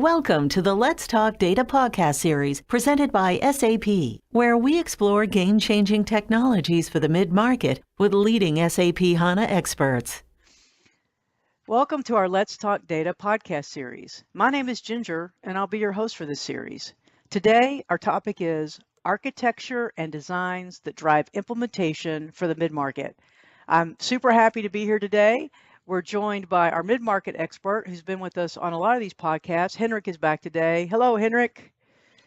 Welcome to the Let's Talk Data podcast series presented by SAP, where we explore game-changing technologies for the mid-market with leading SAP HANA experts. Welcome to our Let's Talk Data podcast series. My name is Ginger, and I'll be your host for this series. Today, our topic is architecture and designs that drive implementation for the mid-market. I'm super happy to be here today. We're joined by our mid-market expert who's been with us on a lot of these podcasts. Henrik is back today. Hello, Henrik.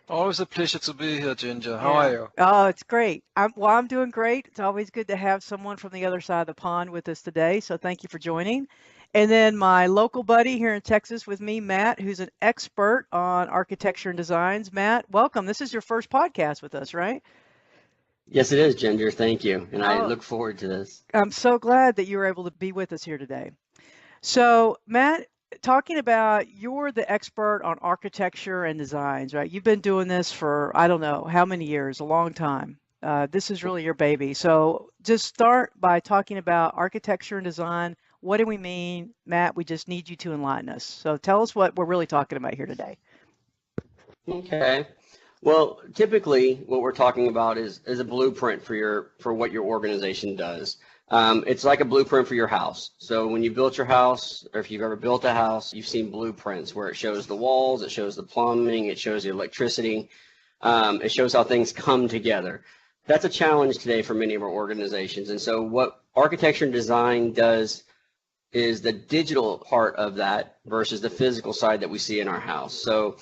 Always a pleasure to be here, Ginger. How are you? Oh, it's great. I'm doing great. It's always good to have someone from the other side of the pond with us today, so thank you for joining. And then my local buddy here in Texas with me, Matt, who's an expert on architecture and designs. Matt, welcome. This is your first podcast with us, right? Yes, it is, Ginger. Thank you. And I look forward to this. I'm so glad that you were able to be with us here today. So, Matt, talking about you're the expert on architecture and designs, right? You've been doing this for, I don't know, how many years, a long time. This is really your baby. So just start by talking about architecture and design. What do we mean? Matt, we just need you to enlighten us. So tell us what we're really talking about here today. Okay. Well, typically what we're talking about is a blueprint for what your organization does. It's like a blueprint for your house. So when you built your house, or if you've ever built a house, you've seen blueprints where it shows the walls, it shows the plumbing, it shows the electricity, it shows how things come together. That's a challenge today for many of our organizations. And so what architecture and design does is the digital part of that versus the physical side that we see in our house. So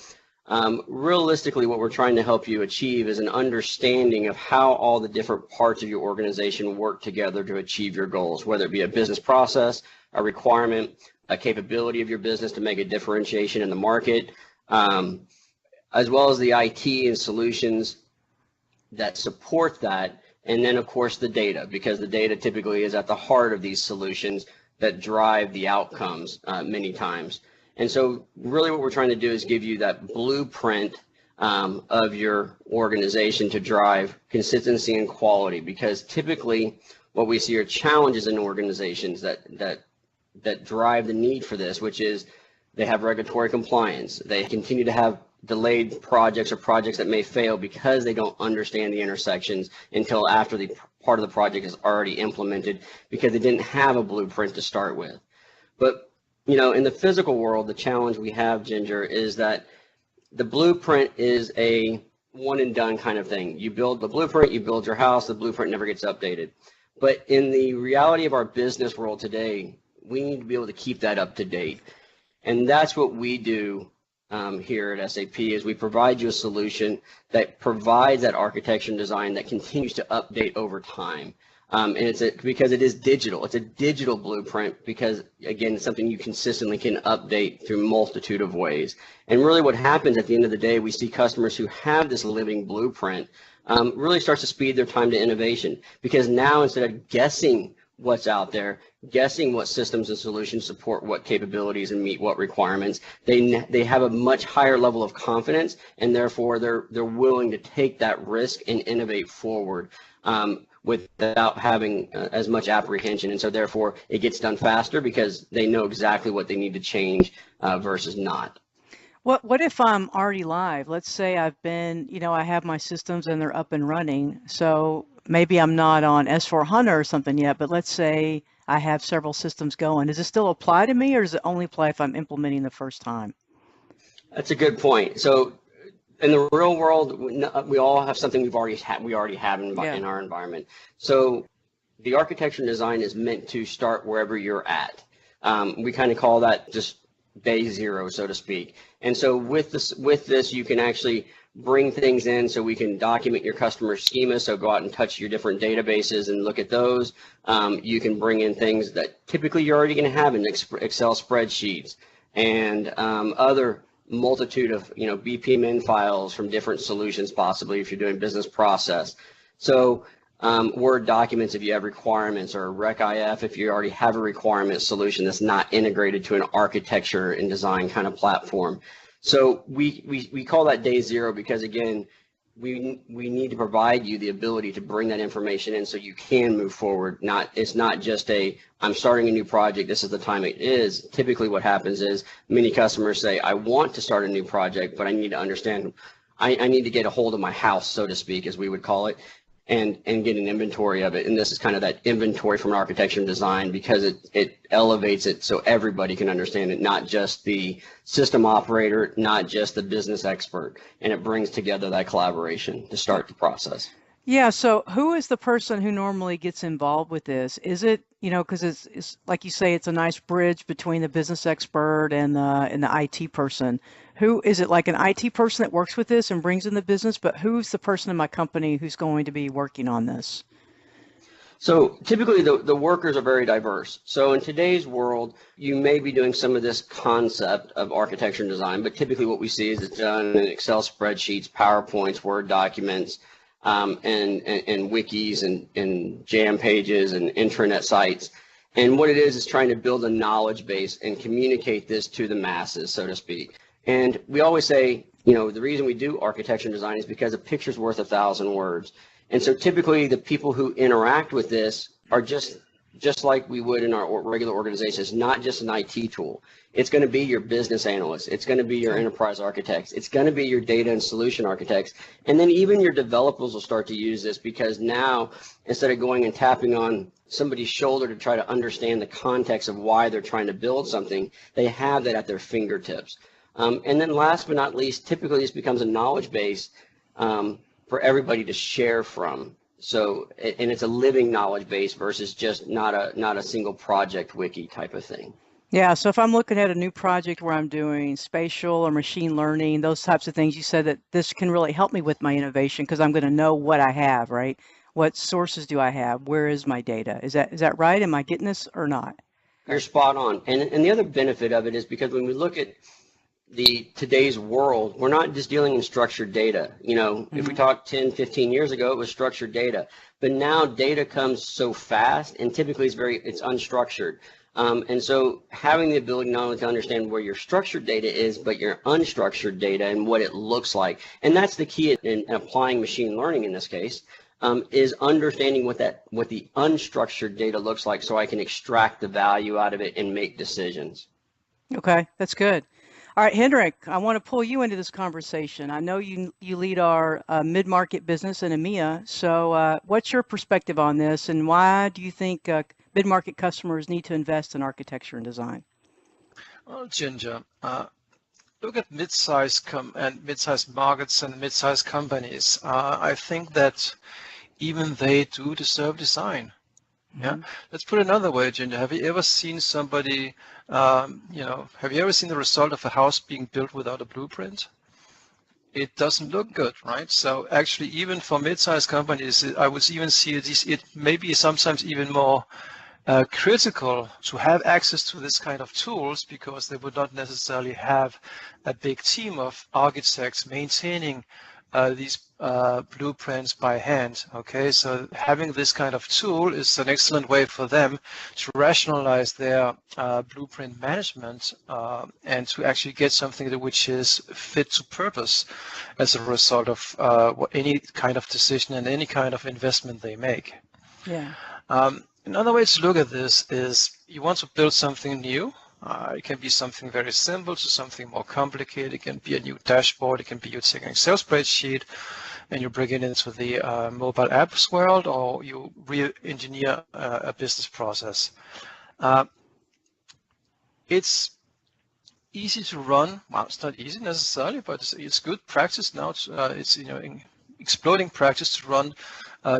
realistically, what we're trying to help you achieve is an understanding of how all the different parts of your organization work together to achieve your goals, whether it be a business process, a requirement, a capability of your business to make a differentiation in the market, as well as the IT and solutions that support that. And then, of course, the data, because the data typically is at the heart of these solutions that drive the outcomes many times. And so really what we're trying to do is give you that blueprint of your organization to drive consistency and quality, because typically what we see are challenges in organizations that drive the need for this, which is they have regulatory compliance. They continue to have delayed projects or projects that may fail because they don't understand the intersections until after the part of the project is already implemented because they didn't have a blueprint to start with. But you know, in the physical world, the challenge we have, Ginger, is that the blueprint is a one and done kind of thing. You build the blueprint, you build your house, the blueprint never gets updated. But in the reality of our business world today, we need to be able to keep that up to date. And that's what we do here at SAP, is we provide you a solution that provides that architecture and design that continues to update over time. And because it is digital. It's a digital blueprint because, again, it's something you consistently can update through a multitude of ways. And really what happens at the end of the day, we see customers who have this living blueprint really starts to speed their time to innovation, because now instead of guessing what's out there, guessing what systems and solutions support what capabilities and meet what requirements, they have a much higher level of confidence, and therefore they're willing to take that risk and innovate forward without having as much apprehension. And so therefore it gets done faster because they know exactly what they need to change versus not. What if I'm already live? Let's say I've been, I have my systems and they're up and running. So maybe I'm not on S/4HANA or something yet, but let's say I have several systems going. Does it still apply to me, or does it only apply if I'm implementing the first time? That's a good point. So in the real world, we all have something we already have in our environment. So the architecture and design is meant to start wherever you're at. We kind of call that just day zero, so to speak. And so with this, you can actually bring things in so we can document your customer schema. So go out and touch your different databases and look at those. You can bring in things that typically you're already going to have in Excel spreadsheets and other multitude of BPMN files from different solutions, possibly if you're doing business process. So Word documents if you have requirements, or RecIF if you already have a requirement solution that's not integrated to an architecture and design kind of platform. So we call that day zero because, again, we need to provide you the ability to bring that information in so you can move forward. It's not just I'm starting a new project, this is the time it is. Typically what happens is many customers say, I want to start a new project, but I need to understand, I need to get a hold of my house, so to speak, as we would call it, and get an inventory of it. And this is kind of that inventory from an architecture and design, because it elevates it so everybody can understand it, not just the system operator, not just the business expert. And it brings together that collaboration to start the process. Yeah, so who is the person who normally gets involved with this? Is it, because it's like you say, it's a nice bridge between the business expert and the IT person. Who is it, like an IT person that works with this and brings in the business, but who's the person in my company who's going to be working on this? So typically the workers are very diverse. So in today's world, you may be doing some of this concept of architecture and design, but typically what we see is it's done in Excel spreadsheets, PowerPoints, Word documents, and wikis and jam pages and intranet sites. And what it is trying to build a knowledge base and communicate this to the masses, so to speak. And we always say, the reason we do architecture and design is because a picture's worth 1,000 words. And so typically the people who interact with this are just like we would in our regular organizations, not just an IT tool. It's going to be your business analyst. It's going to be your enterprise architects. It's going to be your data and solution architects. And then even your developers will start to use this, because now instead of going and tapping on somebody's shoulder to try to understand the context of why they're trying to build something, they have that at their fingertips. And then last but not least, typically this becomes a knowledge base for everybody to share from. So, and it's a living knowledge base versus just not a single project wiki type of thing. Yeah, so if I'm looking at a new project where I'm doing spatial or machine learning, those types of things, you said that this can really help me with my innovation, because I'm going to know what I have, right? What sources do I have? Where is my data? Is that right? Am I getting this or not? You're spot on. And the other benefit of it is because when we look at today's world, we're not just dealing in structured data. If we talked 10, 15 years ago, it was structured data. But now data comes so fast, and typically it's unstructured. And so having the ability not only to understand where your structured data is, but your unstructured data and what it looks like. And that's the key in applying machine learning in this case, is understanding what the unstructured data looks like, so I can extract the value out of it and make decisions. Okay, that's good. All right, Hendrik, I want to pull you into this conversation. I know you lead our mid-market business in EMEA. So what's your perspective on this, and why do you think mid-market customers need to invest in architecture and design? Well, Ginger, look at mid-sized markets and mid-sized companies. I think that even they do deserve design. Yeah, let's put it another way, Ginger. Have you ever seen somebody, have you ever seen the result of a house being built without a blueprint? It doesn't look good, right? So actually, even for mid-sized companies, I would even see it may be sometimes even more critical to have access to this kind of tools, because they would not necessarily have a big team of architects maintaining these blueprints by hand. Okay, so having this kind of tool is an excellent way for them to rationalize their blueprint management and to actually get something which is fit to purpose as a result of any kind of decision and any kind of investment they make. Yeah. Another way to look at this is you want to build something new. It can be something very simple to something more complicated. It can be a new dashboard. It can be you take an Excel spreadsheet and you bring it into the mobile apps world, or you re-engineer a business process. It's easy to run. Well, it's not easy necessarily, but it's good practice now. It's exploding practice to run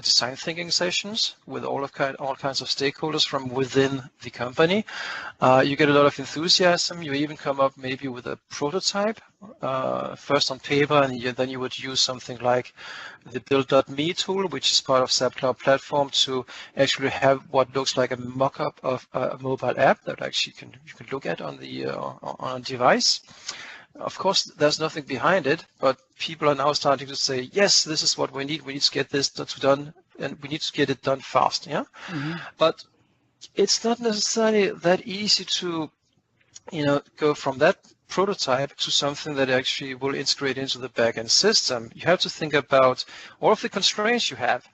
design thinking sessions with all kinds of stakeholders from within the company. You get a lot of enthusiasm. You even come up maybe with a prototype, first on paper, and then you would use something like the build.me tool, which is part of SAP Cloud Platform, to actually have what looks like a mock-up of a mobile app that actually you can look at on a device. Of course, there's nothing behind it, but people are now starting to say, yes, this is what we need. We need to get this done, and we need to get it done fast. Yeah, but it's not necessarily that easy to, go from that prototype to something that actually will integrate into the backend system, you have to think about all of the constraints you have.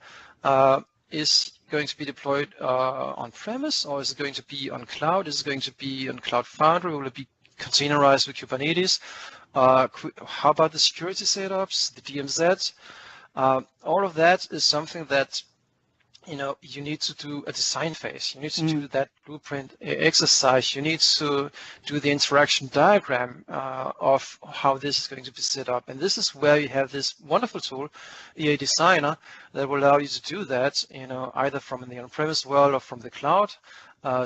Is going to be deployed on-premise, or is it going to be on cloud? Is it going to be on Cloud Foundry? Will it be containerized with Kubernetes? How about the security setups, the DMZ? All of that is something that you need to do a design phase. You need to do that blueprint exercise. You need to do the interaction diagram of how this is going to be set up. And this is where you have this wonderful tool, EA Designer, that will allow you to do that, either from the on-premise world or from the cloud,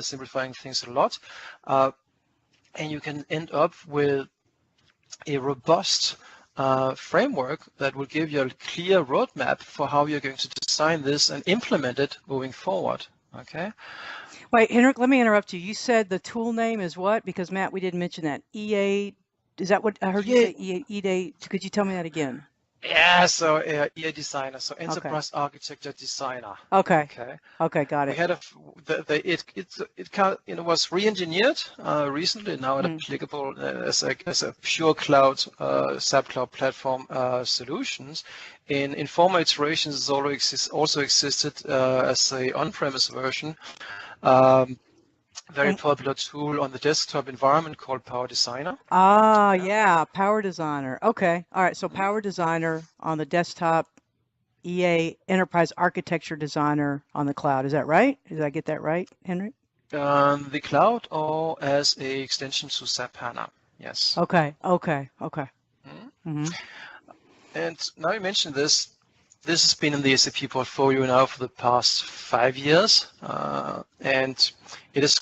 simplifying things a lot. And you can end up with a robust framework that will give you a clear roadmap for how you're going to design this and implement it moving forward. Okay. Wait, Henrik, let me interrupt you. You said the tool name is what? Because Matt, we didn't mention that. EA, is that what I heard you say? EA, could you tell me that again? Yeah, so EA Designer, so Enterprise Architecture Designer. Okay. Okay, got it. We had it was re-engineered recently. Now it's applicable as a pure cloud SAP cloud platform solutions. In former iterations, it also existed as a on-premise version. Very popular tool on the desktop environment called Powerdesigner. Yeah, Powerdesigner. Okay, all right. So Powerdesigner on the desktop, EA Enterprise Architecture Designer on the cloud. Is that right? Did I get that right, Henrik? The cloud or as a extension to SAP HANA. Yes. Okay. And now you mentioned this. This has been in the SAP portfolio now for the past 5 years, and it has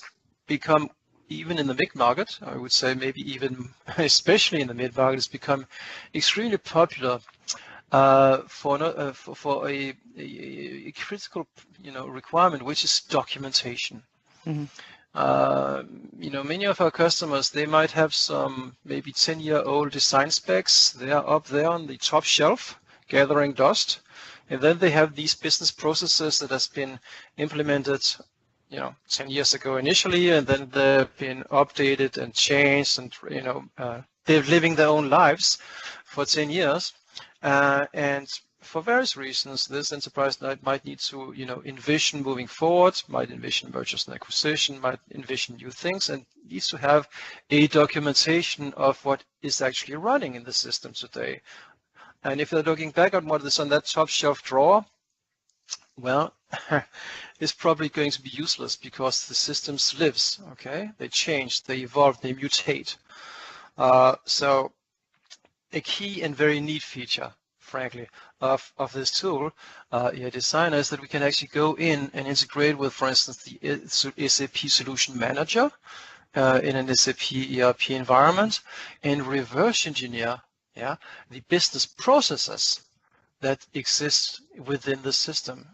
become, even in the mid-market, I would say maybe even especially in the mid-market, it's become extremely popular for a critical requirement, which is documentation. Many of our customers, they might have some maybe 10-year-old design specs. They are up there on the top shelf gathering dust, and then they have these business processes that has been implemented 10 years ago initially, and then they've been updated and changed, and they're living their own lives for 10 years, and for various reasons, this enterprise might need to envision moving forward, might envision mergers and acquisition, might envision new things, and needs to have a documentation of what is actually running in the system today. And if they're looking back on what is on that top shelf drawer, well, it's probably going to be useless because the systems lives, okay? They change, they evolve, they mutate. So a key and very neat feature, frankly, of this tool, EA Designer, is that we can actually go in and integrate with, for instance, the SAP Solution Manager in an SAP ERP environment and reverse engineer the business processes that exist within the system.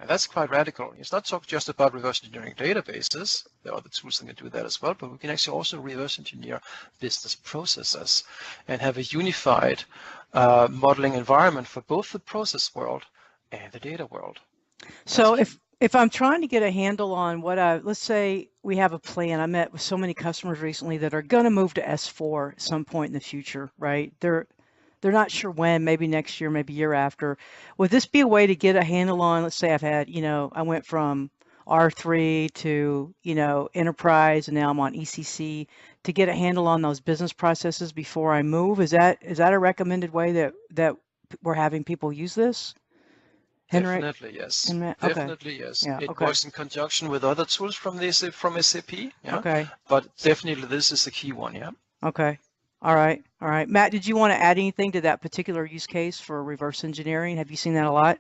And that's quite radical. It's not just about reverse engineering databases. There are other tools that can do that as well, but we can actually also reverse engineer business processes and have a unified modeling environment for both the process world and the data world. So if I'm trying to get a handle on let's say we have a plan. I met with so many customers recently that are going to move to S4 at some point in the future, right? They're not sure when, maybe next year, maybe year after. Would this be a way to get a handle on, let's say I've had, I went from R3 to, enterprise, and now I'm on ECC, to get a handle on those business processes before I move? Is that a recommended way that we're having people use this? Henrik? Definitely, yes. Okay. Definitely, yes. Yeah, it works in conjunction with other tools from SAP. Yeah. Okay. But definitely this is the key one, yeah. Okay. All right. Matt, did you want to add anything to that particular use case for reverse engineering? Have you seen that a lot?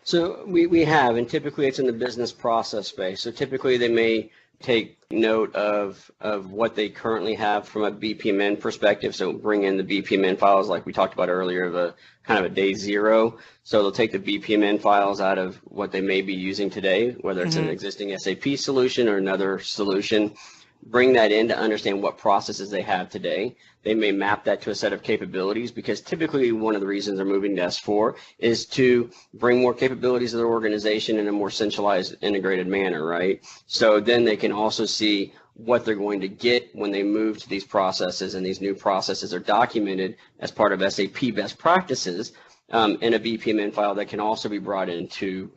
So we have, and typically it's in the business process space. So typically they may take note of what they currently have from a BPMN perspective. So bring in the BPMN files like we talked about earlier, the kind of a day zero. So they'll take the BPMN files out of what they may be using today, whether it's an existing SAP solution or another solution, bring that in to understand what processes they have today. They may map that to a set of capabilities, because typically one of the reasons they're moving to S4 is to bring more capabilities to their organization in a more centralized, integrated manner, right? So then they can also see what they're going to get when they move to these processes, and these new processes are documented as part of SAP best practices in a BPMN file that can also be brought into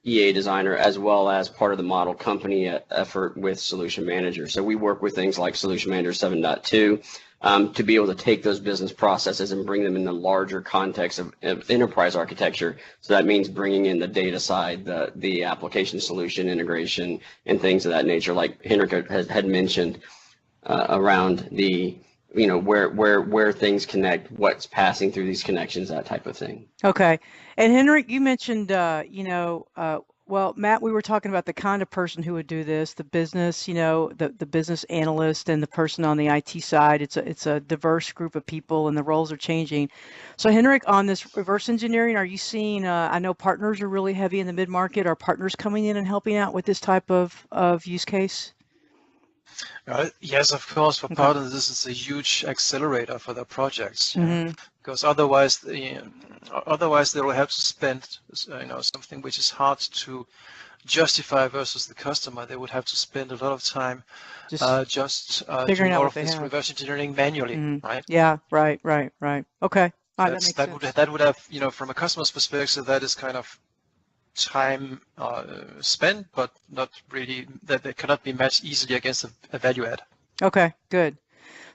EA Designer, as well as part of the model company effort with Solution Manager. So we work with things like Solution Manager 7.2 to be able to take those business processes and bring them in the larger context of enterprise architecture. So that means bringing in the data side, the application solution integration, and things of that nature, like Henrik had mentioned around the, where things connect, what's passing through these connections, that type of thing. Okay. And Henrik, you mentioned, well, Matt, we were talking about the kind of person who would do this, the business, the business analyst and the person on the IT side. It's a diverse group of people, and the roles are changing. So Henrik, on this reverse engineering, are you seeing, I know partners are really heavy in the mid-market. Are partners coming in and helping out with this type of use case? Yes, of course. For partners, this is a huge accelerator for their projects, because otherwise they will have to spend, something which is hard to justify versus the customer. They would have to spend a lot of time just figuring doing out all what of they this have. reverse engineering manually, right? Yeah, right. Okay. All right, That would have, from a customer's perspective, that is kind of time spent, but not really, that they cannot be matched easily against a value add. Okay, good.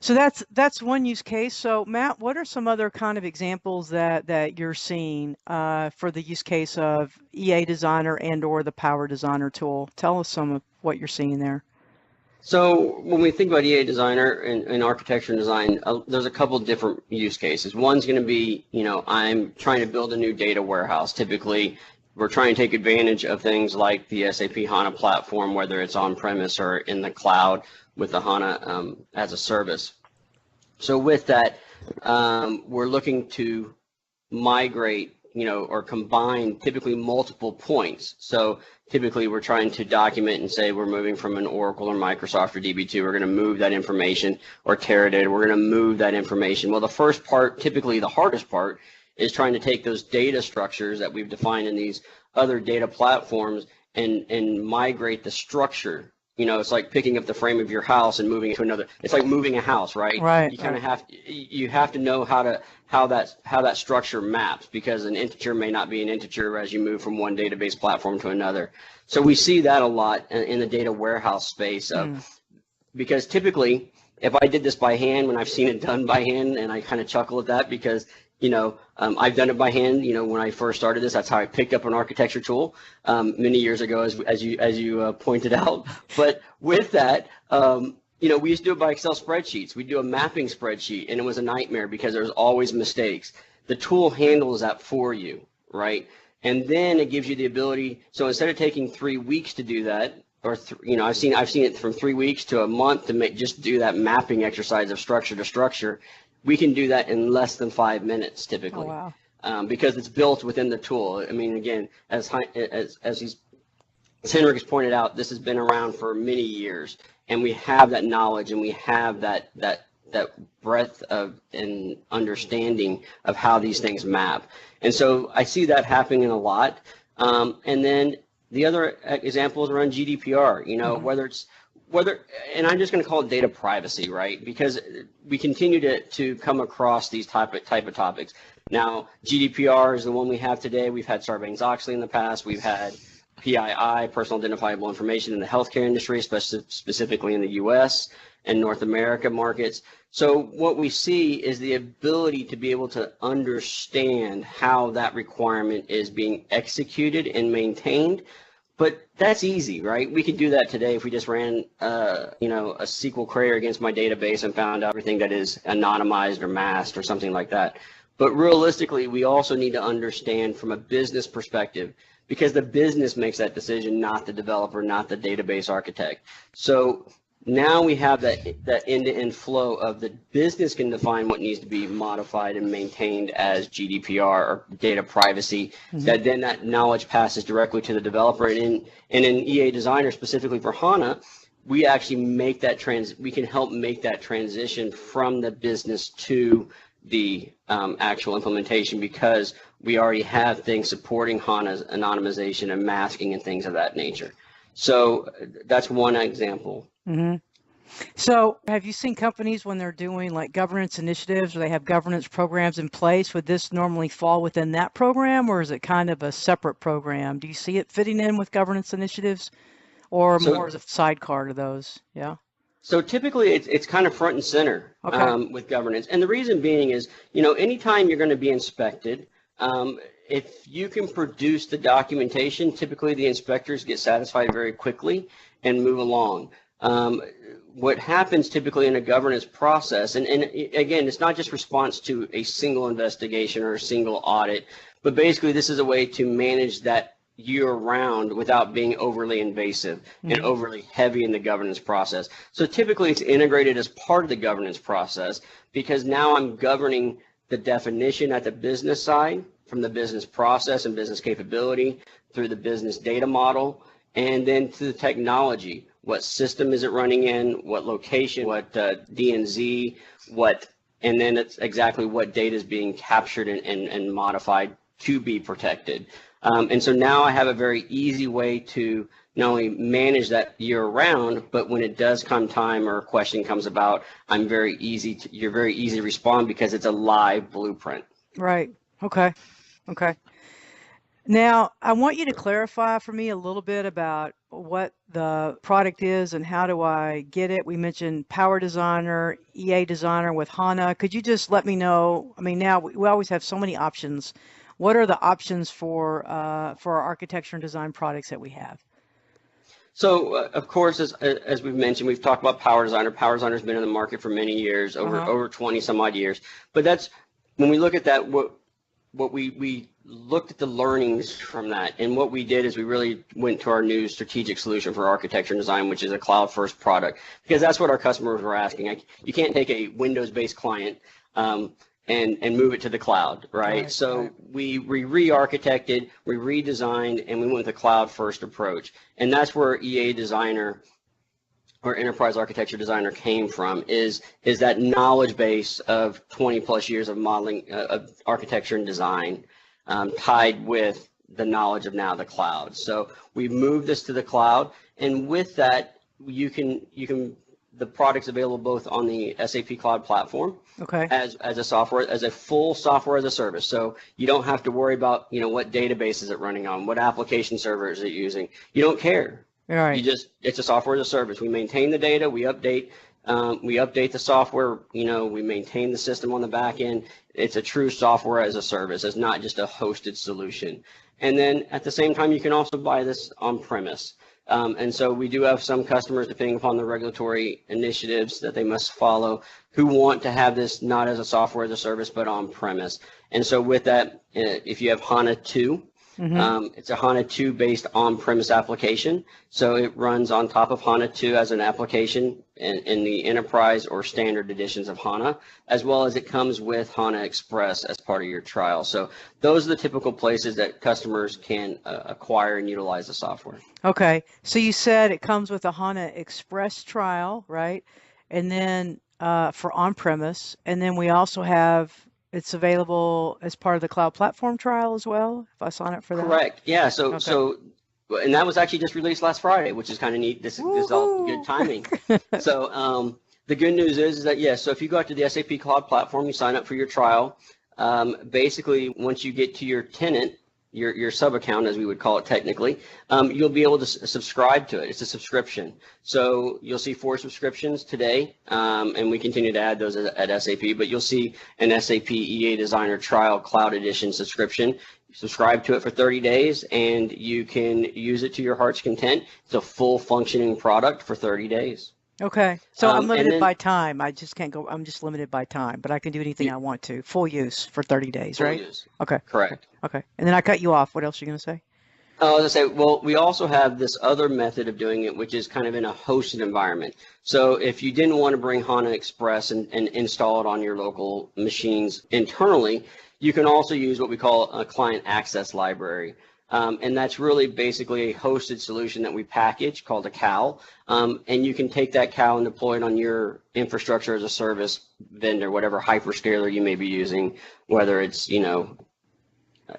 So that's one use case. So Matt, what are some other kind of examples that you're seeing for the use case of EA Designer and or the Powerdesigner tool? Tell us some of what you're seeing there. So when we think about EA Designer and architecture and design, there's a couple different use cases. One's going to be, I'm trying to build a new data warehouse. Typically, we're trying to take advantage of things like the SAP HANA platform, whether it's on-premise or in the cloud with the HANA as a service. So with that, we're looking to migrate, or combine typically multiple points. So typically we're trying to document and say we're moving from an Oracle or Microsoft or DB2. We're going to move that information, or Teradata. We're going to move that information. Well, the first part, typically the hardest part, is trying to take those data structures that we've defined in these other data platforms and migrate the structure. It's like picking up the frame of your house and moving it to another. It's like moving a house, right? Right. You kind of have to know how that structure maps, because an integer may not be an integer as you move from one database platform to another. So we see that a lot in the data warehouse space because typically, if I did this by hand, when I've seen it done by hand, and I kind of chuckle at that because I've done it by hand. When I first started this, that's how I picked up an architecture tool many years ago, as you pointed out. But with that, we used to do it by Excel spreadsheets. We'd do a mapping spreadsheet, and it was a nightmare because there was always mistakes. The tool handles that for you, right? And then it gives you the ability. So instead of taking 3 weeks to do that, or I've seen it from 3 weeks to a month to just do that mapping exercise of structure to structure. We can do that in less than 5 minutes typically. Oh, wow. Because it's built within the tool. I mean, again, as Henrik has pointed out, this has been around for many years, and we have that knowledge, and we have that breadth of and understanding of how these things map. And so I see that happening a lot. And then the other example is around GDPR. Whether, and I'm just going to call it data privacy, right? Because we continue to come across these type of topics. Now, GDPR is the one we have today. We've had Sarbanes-Oxley in the past. We've had PII, personal identifiable information, in the healthcare industry, specifically in the U.S. and North America markets. So what we see is the ability to be able to understand how that requirement is being executed and maintained. But that's easy, right? We could do that today if we just ran, a SQL query against my database and found out everything that is anonymized or masked or something like that. But realistically, we also need to understand from a business perspective, because the business makes that decision, not the developer, not the database architect. So now we have that end-to-end flow of the business can define what needs to be modified and maintained as GDPR or data privacy, that then that knowledge passes directly to the developer. And in EA Designer, specifically for HANA, we actually make that we can help make that transition from the business to the actual implementation, because we already have things supporting HANA's anonymization and masking and things of that nature. So that's one example. Mm-hmm. So have you seen companies when they're doing like governance initiatives or they have governance programs in place? Would this normally fall within that program, or is it kind of a separate program? Do you see it fitting in with governance initiatives or So more as a sidecar to those? Yeah. So typically it's kind of front and center with governance. And the reason being is, anytime you're going to be inspected, if you can produce the documentation, typically the inspectors get satisfied very quickly and move along. What happens typically in a governance process, and again, it's not just response to a single investigation or a single audit, but basically this is a way to manage that year-round without being overly invasive and overly heavy in the governance process. So typically it's integrated as part of the governance process, because now I'm governing the definition at the business side, from the business process and business capability through the business data model, and then to the technology. What system is it running in? What location? What DNZ? And then it's exactly what data is being captured and modified to be protected. And so now I have a very easy way to not only manage that year round, but when it does come time or a question comes about, you're very easy to respond because it's a live blueprint. Right. Okay. Now, I want you to clarify for me a little bit about what the product is and how do I get it. We mentioned Powerdesigner, EA Designer with HANA. Could you just let me know? I mean, now we always have so many options. What are the options for our architecture and design products that we have? So, of course, as we've mentioned, we've talked about Powerdesigner. Powerdesigner's been in the market for many years, over 20 some odd years. But that's, when we look at that, what we looked at the learnings from that, and what we did is we really went to our new strategic solution for architecture and design, which is a cloud-first product, because that's what our customers were asking. You can't take a Windows-based client and move it to the cloud, right? So we re-architected, we redesigned, and we went with a cloud-first approach. And that's where EA Designer, or Enterprise Architecture Designer, came from, is that knowledge base of 20 plus years of modeling, of architecture and design, tied with the knowledge of now the cloud. So we've moved this to the cloud, and with that, the product's available both on the SAP Cloud Platform as a full software as a service. So you don't have to worry about what database is it running on, what application server is it using. You don't care. Right. It's a software as a service. We maintain the data, we update the software, we maintain the system on the back end. It's a true software as a service. It's not just a hosted solution. And then at the same time, you can also buy this on premise. And so we do have some customers, depending upon the regulatory initiatives that they must follow, who want to have this not as a software as a service, but on premise. And so with that, if you have HANA 2, it's a HANA 2 based on-premise application. So it runs on top of HANA 2 as an application in the enterprise or standard editions of HANA, as well as it comes with HANA Express as part of your trial. So those are the typical places that customers can acquire and utilize the software. Okay. So you said it comes with a HANA Express trial, right? And then for on-premise, and then we also have, it's available as part of the cloud platform trial as well, if I sign up for that? Correct. Yeah. So and that was actually just released last Friday, which is kind of neat. This is all good timing. So the good news is that, yes, so if you go out to the SAP Cloud Platform, you sign up for your trial. Basically, once you get to your tenant, your sub-account, as we would call it technically, you'll be able to subscribe to it. It's a subscription. So you'll see 4 subscriptions today, and we continue to add those at SAP, but you'll see an SAP EA Designer Trial Cloud Edition subscription. Subscribe to it for 30 days, and you can use it to your heart's content. It's a full functioning product for 30 days. Okay. So I'm limited by time. I just can't go. I'm just limited by time, but I can do anything I want to. Full use for 30 days, right? Full use. Okay. Correct. Okay. And then I cut you off. What else are you going to say? I was going to say, well, we also have this other method of doing it, which is kind of in a hosted environment. So if you didn't want to bring HANA Express and install it on your local machines internally, you can also use what we call a client access library. And that's really basically a hosted solution that we package called a CAL. And you can take that CAL and deploy it on your infrastructure as a service vendor, whatever hyperscaler you may be using, whether it's,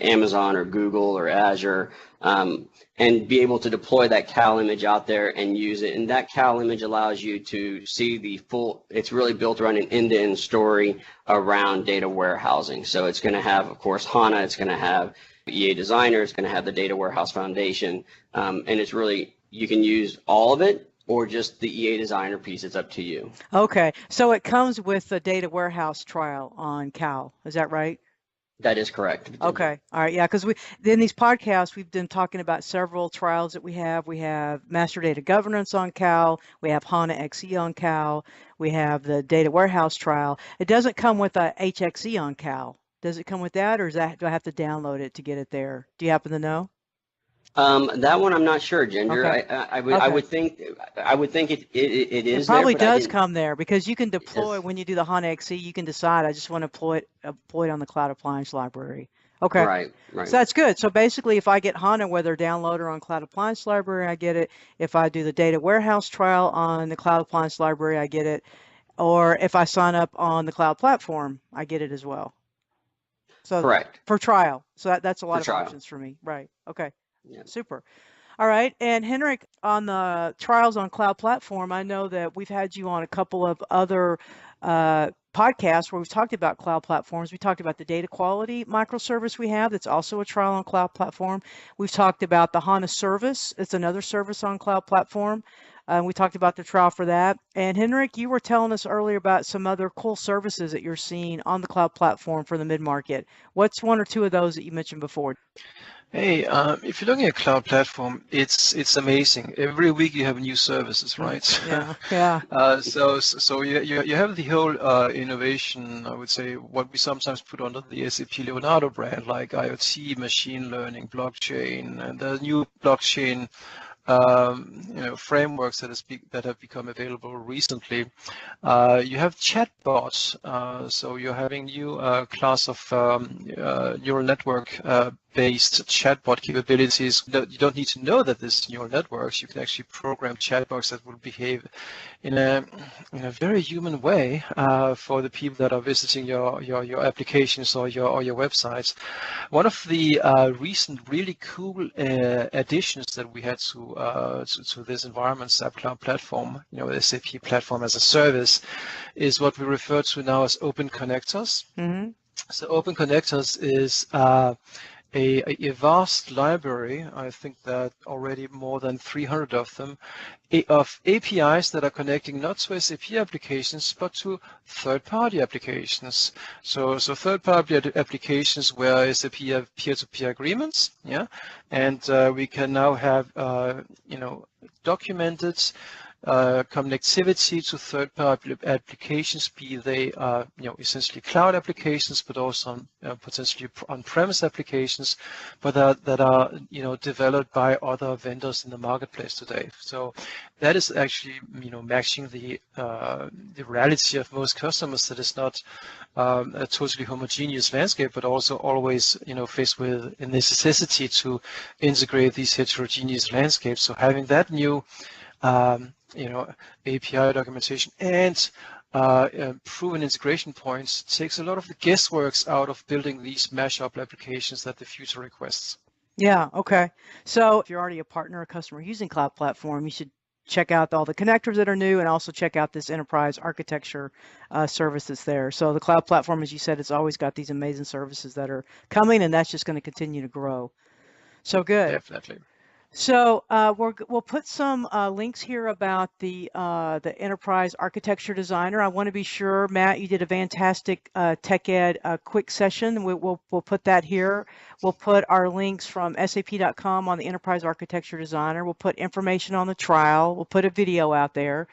Amazon or Google or Azure, and be able to deploy that CAL image out there and use it. And that CAL image allows you to see the full, it's really built around an end-to-end story around data warehousing. So it's going to have, of course, HANA, it's going to have EA Designer, it's going to have the Data Warehouse Foundation, and it's really, you can use all of it or just the EA Designer piece. It's up to you. Okay, so it comes with the data warehouse trial on CAL, is that right? That is correct. Okay. All right. Yeah. Because in these podcasts, we've been talking about several trials that we have. We have master data governance on CAL. We have HANA XE on CAL. We have the data warehouse trial. It doesn't come with a HXE on CAL. Does it come with that, or do I have to download it to get it there? Do you happen to know? That one I'm not sure, Ginger. Okay. I would think it is. It probably there, does come there because you can deploy when you do the HANA XE. You can decide I just want to deploy it on the Cloud Appliance Library. Okay. Right. So that's good. So basically, if I get HANA, whether downloader on Cloud Appliance Library, I get it. If I do the data warehouse trial on the Cloud Appliance Library, I get it. Or if I sign up on the cloud platform, I get it as well. So correct. For trial. So that's a lot of trial. options for me. Right. Okay. Yeah. Super. All right. And Henrik, on the trials on cloud platform, I know that we've had you on a couple of other podcasts where we've talked about cloud platforms. We talked about the data quality microservice we have that's also a trial on cloud platform. We've talked about the HANA service. It's another service on cloud platform. We talked about the trial for that. And Henrik, you were telling us earlier about some other cool services that you're seeing on the cloud platform for the mid-market. What's one or two of those that you mentioned before? Hey, if you're looking at cloud platform, it's amazing. Every week you have new services, right? Yeah. So you have the whole innovation, I would say, what we sometimes put under the SAP Leonardo brand, like IoT, machine learning, blockchain, and the new blockchain frameworks that have become available recently. You have chatbots, so you're having new class of neural network based chatbot capabilities. You don't need to know that this is neural networks. You can actually program chatbots that will behave in a very human way for the people that are visiting your applications or your websites. One of the recent really cool additions that we had to this environment, SAP Cloud Platform, SAP Platform as a Service, is what we refer to now as Open Connectors. Mm-hmm. So Open Connectors is a vast library, I think that already more than 300 of them, of APIs that are connecting not to SAP applications, but to third-party applications. So third-party applications where SAP have peer-to-peer agreements, yeah, and we can now have, documented connectivity to third-party applications, be they essentially cloud applications, but also potentially on-premise applications, but that are developed by other vendors in the marketplace today. So that is actually matching the reality of most customers, that is not a totally homogeneous landscape, but also always faced with a necessity to integrate these heterogeneous landscapes. So having that new API documentation and proven integration points takes a lot of the guessworks out of building these mashup applications that the future requests. Yeah, okay. So if you're already a partner or customer using Cloud Platform, you should check out all the connectors that are new and also check out this enterprise architecture service that's there. So the Cloud Platform, as you said, it's always got these amazing services that are coming, and that's just going to continue to grow. So good. Definitely. So we'll put some links here about the Enterprise Architecture Designer. I want to be sure, Matt, you did a fantastic Tech Ed quick session. We'll put that here. We'll put our links from sap.com on the Enterprise Architecture Designer. We'll put information on the trial. We'll put a video out there.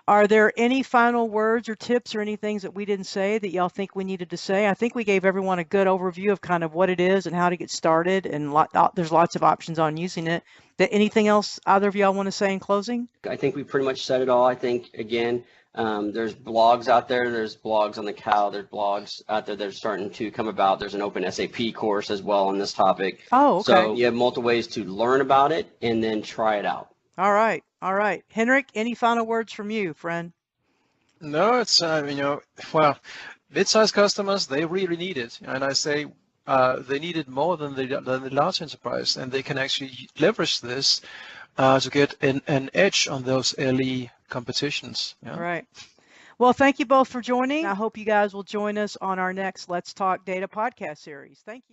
Are there any final words or tips or any things that we didn't say that y'all think we needed to say? I think we gave everyone a good overview of kind of what it is and how to get started, and there's lots of options on using it. Anything else either of y'all want to say in closing? I think we pretty much said it all. I think, again, there's blogs out there. There's blogs on the CAL. There's blogs out there that are starting to come about. There's an open SAP course as well on this topic. Oh, okay. So you have multiple ways to learn about it and then try it out. All right. All right. Henrik, any final words from you, friend? No, it's, well, mid-sized customers, they really need it. And I say, they need it more than the large enterprise, and they can actually leverage this to get an edge on those early competitions. Yeah? Right. Well, thank you both for joining. I hope you guys will join us on our next Let's Talk Data podcast series. Thank you.